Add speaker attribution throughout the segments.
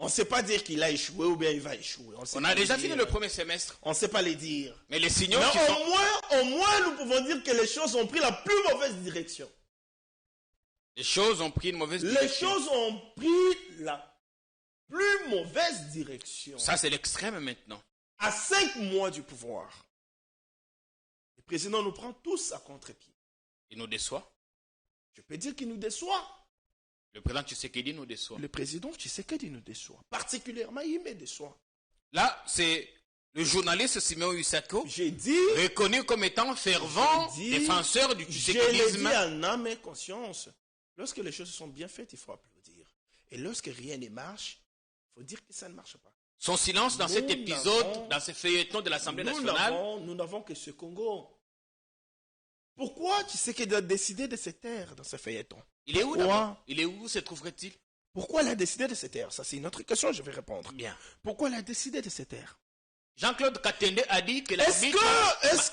Speaker 1: On ne sait pas dire qu'il a échoué ou bien il va échouer.
Speaker 2: On a déjà fini le premier semestre.
Speaker 1: On ne sait pas les dire.
Speaker 2: Mais les signaux
Speaker 1: Mais
Speaker 2: qui
Speaker 1: au moins, nous pouvons dire que les choses ont pris la plus mauvaise direction.
Speaker 2: Les choses ont pris une mauvaise direction.
Speaker 1: Les choses ont pris la plus mauvaise direction.
Speaker 2: Ça, c'est l'extrême maintenant.
Speaker 1: À 5 mois du pouvoir, le président nous prend tous à contre-pied.
Speaker 2: Il nous déçoit.
Speaker 1: Je peux dire qu'il nous déçoit.
Speaker 2: Le président Tshisekedi nous déçoit.
Speaker 1: Le président Tshisekedi nous déçoit. Particulièrement, il me déçoit.
Speaker 2: Là, c'est le journaliste Simeon Lusako,
Speaker 1: J'ai dit,
Speaker 2: reconnu comme étant fervent défenseur du
Speaker 1: je l'ai
Speaker 2: tshisekidisme.
Speaker 1: dit en âme et conscience. Lorsque les choses sont bien faites, il faut applaudir. Et lorsque rien ne marche, il faut dire que ça ne marche pas.
Speaker 2: Son silence dans cet épisode, dans ce feuilleton de l'Assemblée nationale.
Speaker 1: Nous n'avons que ce Congo. Pourquoi Tshisekedi a décidé de se taire dans ce feuilleton?
Speaker 2: Il est où d'abord? Il est où se trouverait-il?
Speaker 1: Pourquoi il a décidé de se taire? Ça, c'est une autre question, je vais répondre.
Speaker 2: Bien.
Speaker 1: Pourquoi il a décidé de se taire?
Speaker 2: Jean-Claude Katende a dit que l'arbitre...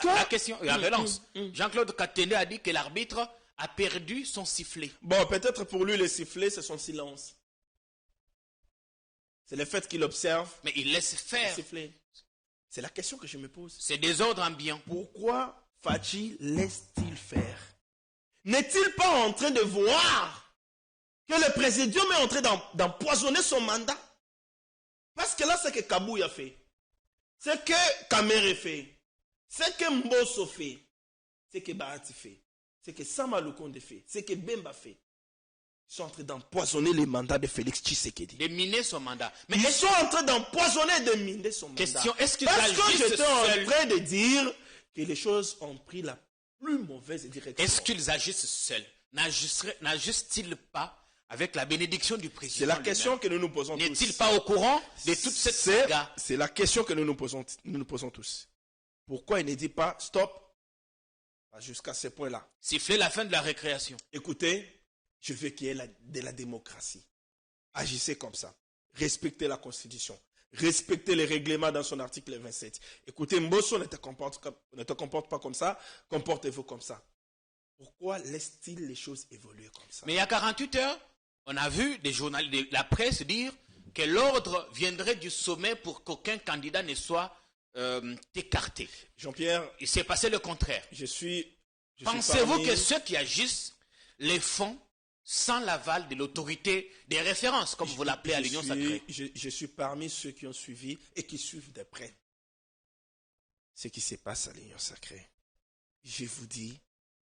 Speaker 2: La question, la relance. Jean-Claude Katende a dit que l'arbitre a perdu son sifflet.
Speaker 1: Bon, peut-être pour lui, le sifflet, c'est son silence. C'est le fait qu'il observe.
Speaker 2: Mais il laisse faire.
Speaker 1: C'est la question que je me pose.
Speaker 2: C'est désordre ambiant.
Speaker 1: Pourquoi Fachi laisse-t-il faire? N'est-il pas en train de voir que le président est en train d'empoisonner son mandat? Parce que là, c'est que Kabouya fait. C'est que Kamere fait. C'est que Mbosso fait. C'est que Bahati fait. C'est que Sama Lukonde fait. C'est que Bemba fait. Ils sont en train d'empoisonner les mandats de Félix Tshisekedi.
Speaker 2: De miner son mandat.
Speaker 1: Mais ils sont en train d'empoisonner et de miner son mandat.
Speaker 2: Question, est-ce qu'ils
Speaker 1: Parce que
Speaker 2: agissent
Speaker 1: j'étais en
Speaker 2: seuls?
Speaker 1: train de dire que les choses ont pris la plus mauvaise direction.
Speaker 2: Est-ce qu'ils agissent seuls? N'agissent-ils pas avec la bénédiction du président?
Speaker 1: C'est la question que nous nous posons tous.
Speaker 2: N'est-il pas au courant de toute cette saga?
Speaker 1: C'est la question que nous nous posons tous. Pourquoi il ne dit pas stop jusqu'à ce point-là?
Speaker 2: Siffler la fin de la récréation.
Speaker 1: Écoutez, je veux qu'il y ait de la démocratie. Agissez comme ça. Respectez la Constitution. Respectez les règlements dans son article 27. Écoutez, Mbosso ne te comporte pas comme ça. Comportez-vous comme ça. Pourquoi laisse-t-il les choses évoluer comme ça?
Speaker 2: Mais il y a 48 heures, on a vu la presse dire que l'ordre viendrait du sommet pour qu'aucun candidat ne soit écarté.
Speaker 1: Jean-Pierre,
Speaker 2: il s'est passé le contraire. Pensez-vous que ceux qui agissent les font sans l'aval de l'autorité des références, comme vous l'appelez à l'Union sacrée?
Speaker 1: Je suis parmi ceux qui ont suivi et qui suivent de près ce qui se passe à l'Union sacrée. Je vous dis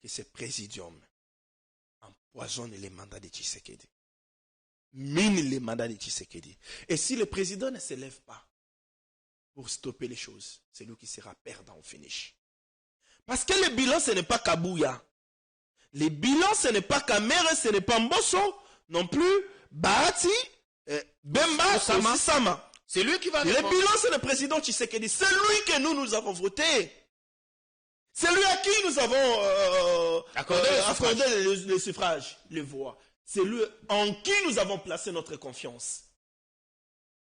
Speaker 1: que ce présidium empoisonne les mandats de Tshisekedi, mine les mandats de Tshisekedi. Et si le président ne se lève pas pour stopper les choses, c'est lui qui sera perdant au finish. Parce que le bilan, ce n'est pas Kabouya. Le bilan, ce n'est pas Kamere, ce n'est pas Mbosso, non plus Bahati, Bemba, Sama.
Speaker 2: C'est lui qui va
Speaker 1: Le bilan, c'est le président Tshisekedi. C'est lui que nous avons voté. C'est lui à qui nous avons accordé le suffrage, les voix. C'est lui en qui nous avons placé notre confiance.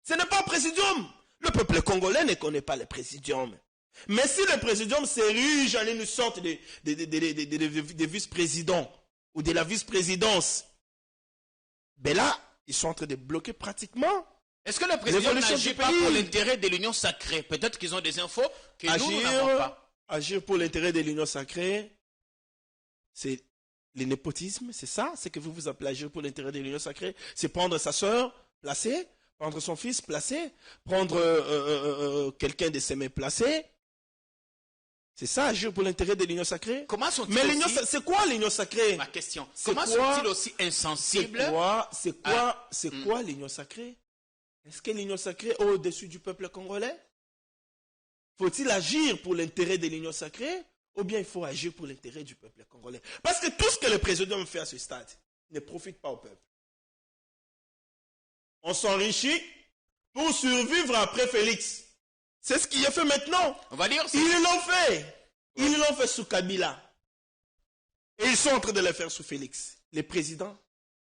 Speaker 1: Ce n'est pas le présidium. Le peuple congolais ne connaît pas le présidium. Mais si le présidium s'érige en une sorte de vice-président ou de la vice-présidence, ben là, ils sont en train de bloquer pratiquement.
Speaker 2: Est-ce que le président n'agit pas pour l'intérêt de l'Union sacrée? Peut-être qu'ils ont des infos que nous n'avons pas.
Speaker 1: Agir pour l'intérêt de l'Union sacrée, c'est le népotisme, c'est ça? C'est que vous appelez agir pour l'intérêt de l'Union sacrée? C'est prendre sa sœur, placée, prendre son fils, placé, prendre quelqu'un de ses mains, placé. C'est ça, agir pour l'intérêt de l'Union sacrée?
Speaker 2: Comment sont-ils
Speaker 1: Mais c'est quoi l'Union sacrée?
Speaker 2: Ma question. Comment sont-ils aussi insensibles?
Speaker 1: C'est quoi l'Union sacrée? Est-ce que l'Union sacrée est au-dessus du peuple congolais? Faut-il agir pour l'intérêt de l'Union sacrée? Ou bien il faut agir pour l'intérêt du peuple congolais? Parce que tout ce que le président fait à ce stade ne profite pas au peuple. On s'enrichit pour survivre après Félix. C'est ce qui est fait maintenant.
Speaker 2: On va dire
Speaker 1: ils l'ont fait. Ils l'ont fait sous Kabila. Et ils sont en train de le faire sous Félix. Le président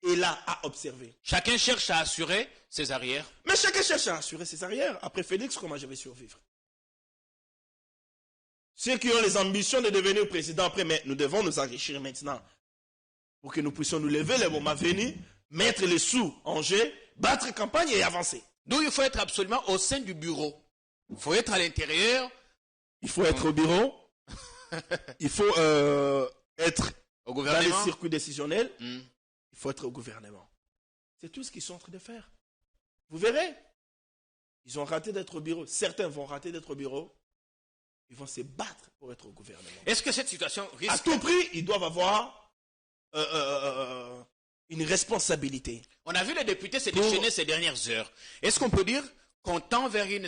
Speaker 1: est là à observer.
Speaker 2: Chacun cherche à assurer ses arrières.
Speaker 1: Mais chacun cherche à assurer ses arrières. Après Félix, comment je vais survivre? Ceux qui ont les ambitions de devenir président après, mais nous devons nous enrichir maintenant. Pour que nous puissions nous lever le moment venu, mettre les sous en jeu, battre campagne et avancer.
Speaker 2: D'où il faut être absolument au sein du bureau. Il faut être à l'intérieur.
Speaker 1: Il faut être au bureau. Il faut être dans les circuits décisionnels. Il faut être au gouvernement. C'est tout ce qu'ils sont en train de faire. Vous verrez. Ils ont raté d'être au bureau. Certains vont rater d'être au bureau. Ils vont se battre pour être au gouvernement.
Speaker 2: Est-ce que cette situation risque...
Speaker 1: À tout prix, ils doivent avoir une responsabilité.
Speaker 2: On a vu les députés se déchaîner ces dernières heures. Est-ce qu'on peut dire qu'on tend vers une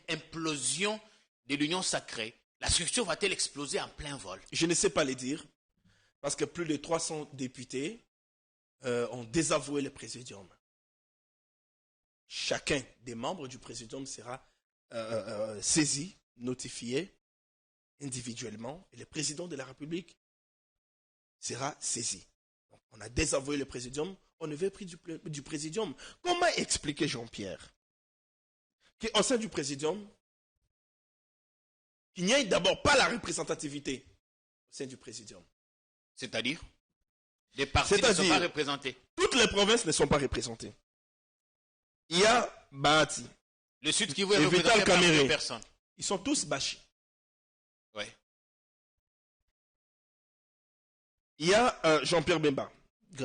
Speaker 2: implosion de l'union sacrée? La structure va-t-elle exploser en plein vol?
Speaker 1: Je ne sais pas le dire, parce que plus de 300 députés ont désavoué le présidium. Chacun des membres du présidium sera saisi, notifié individuellement, et le président de la République sera saisi. Donc, on a désavoué le présidium, on ne veut plus du présidium. Comment expliquer, Jean-Pierre, qu'au sein du présidium, qu'il n'y ait d'abord pas la représentativité au sein du présidium?
Speaker 2: C'est-à-dire? Les partis ne sont pas représentés.
Speaker 1: Toutes les provinces ne sont pas représentées. Il y a Bahati.
Speaker 2: Le Sud Kivu est représenté par 2 personnes.
Speaker 1: Ils sont tous bâchis.
Speaker 2: Oui.
Speaker 1: Il y a Jean-Pierre Bemba.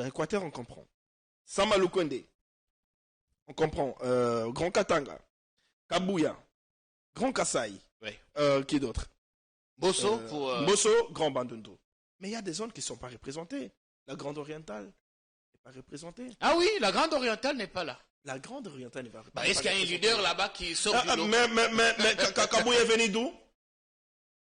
Speaker 1: Équateur, on comprend. Samalou Kwende. On comprend. Grand Katanga. Kabouya. Grand Kassai.
Speaker 2: Oui.
Speaker 1: Qui d'autre?
Speaker 2: Bosso pour...
Speaker 1: Bosso, Grand Bandundu. Mais il y a des zones qui ne sont pas représentées. La Grande Orientale n'est pas représentée.
Speaker 2: Ah oui, la Grande Orientale n'est pas là.
Speaker 1: La Grande Orientale n'est pas représentée.
Speaker 2: Est-ce qu'il y a un leader là-bas qui sort du lot?
Speaker 1: Mais Kabouya est venu d'où?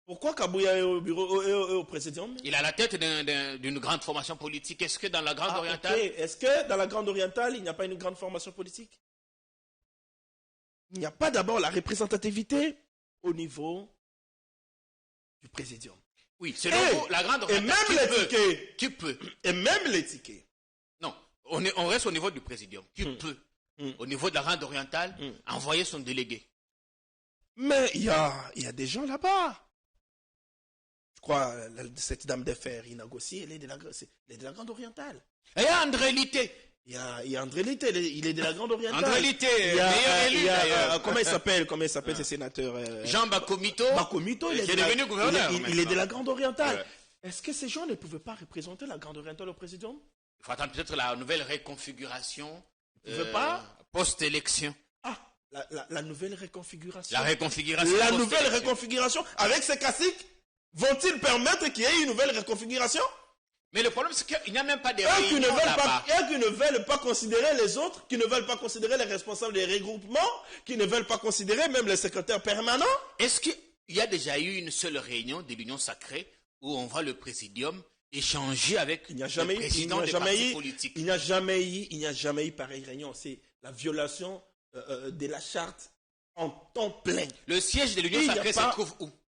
Speaker 1: Pourquoi Kabouya est au bureau et au présidium?
Speaker 2: Il a la tête d'une grande formation politique. Est-ce que dans la Grande Orientale...
Speaker 1: Okay. Est-ce que dans la Grande Orientale, il n'y a pas une grande formation politique? Il n'y a pas d'abord la représentativité au niveau du présidium.
Speaker 2: Oui, c'est la Grande Orientale.
Speaker 1: Et même les tickets.
Speaker 2: Tu peux.
Speaker 1: Et même les tickets.
Speaker 2: Non, on reste au niveau du présidium. Tu peux, au niveau de la Grande Orientale, envoyer son délégué.
Speaker 1: Mais il y a des gens là-bas. Je crois, cette dame de fer, Inagossi, elle est de la Grande Orientale.
Speaker 2: Et il y a André Lité.
Speaker 1: Il y a André Lité, il est de la Grande Orientale.
Speaker 2: André Lité, meilleur élu d'ailleurs.
Speaker 1: Comment il s'appelle ce sénateur
Speaker 2: Jean Bakomito.
Speaker 1: Bakomito,
Speaker 2: qui est devenu gouverneur.
Speaker 1: Il est de la Grande Orientale. Ouais. Est-ce que ces gens ne pouvaient pas représenter la Grande Orientale au présidium?
Speaker 2: Il faut attendre peut-être la nouvelle réconfiguration.
Speaker 1: Ils ne pouvaient pas
Speaker 2: post-élection.
Speaker 1: Ah, la nouvelle réconfiguration.
Speaker 2: La réconfiguration.
Speaker 1: La nouvelle réconfiguration. Avec ces classiques, vont-ils permettre qu'il y ait une nouvelle réconfiguration?
Speaker 2: Mais le problème, c'est qu'il n'y a même pas de réunion là-bas.
Speaker 1: Qui ne veulent pas considérer les autres, qui ne veulent pas considérer les responsables des regroupements, qui ne veulent pas considérer même les secrétaires permanents.
Speaker 2: Est-ce qu'il y a déjà eu une seule réunion de l'Union sacrée où on voit le présidium échanger avec le président des partis politiques?
Speaker 1: Il n'y a jamais eu pareille réunion. C'est la violation de la charte en temps plein.
Speaker 2: Le siège de l'Union sacrée se trouve où?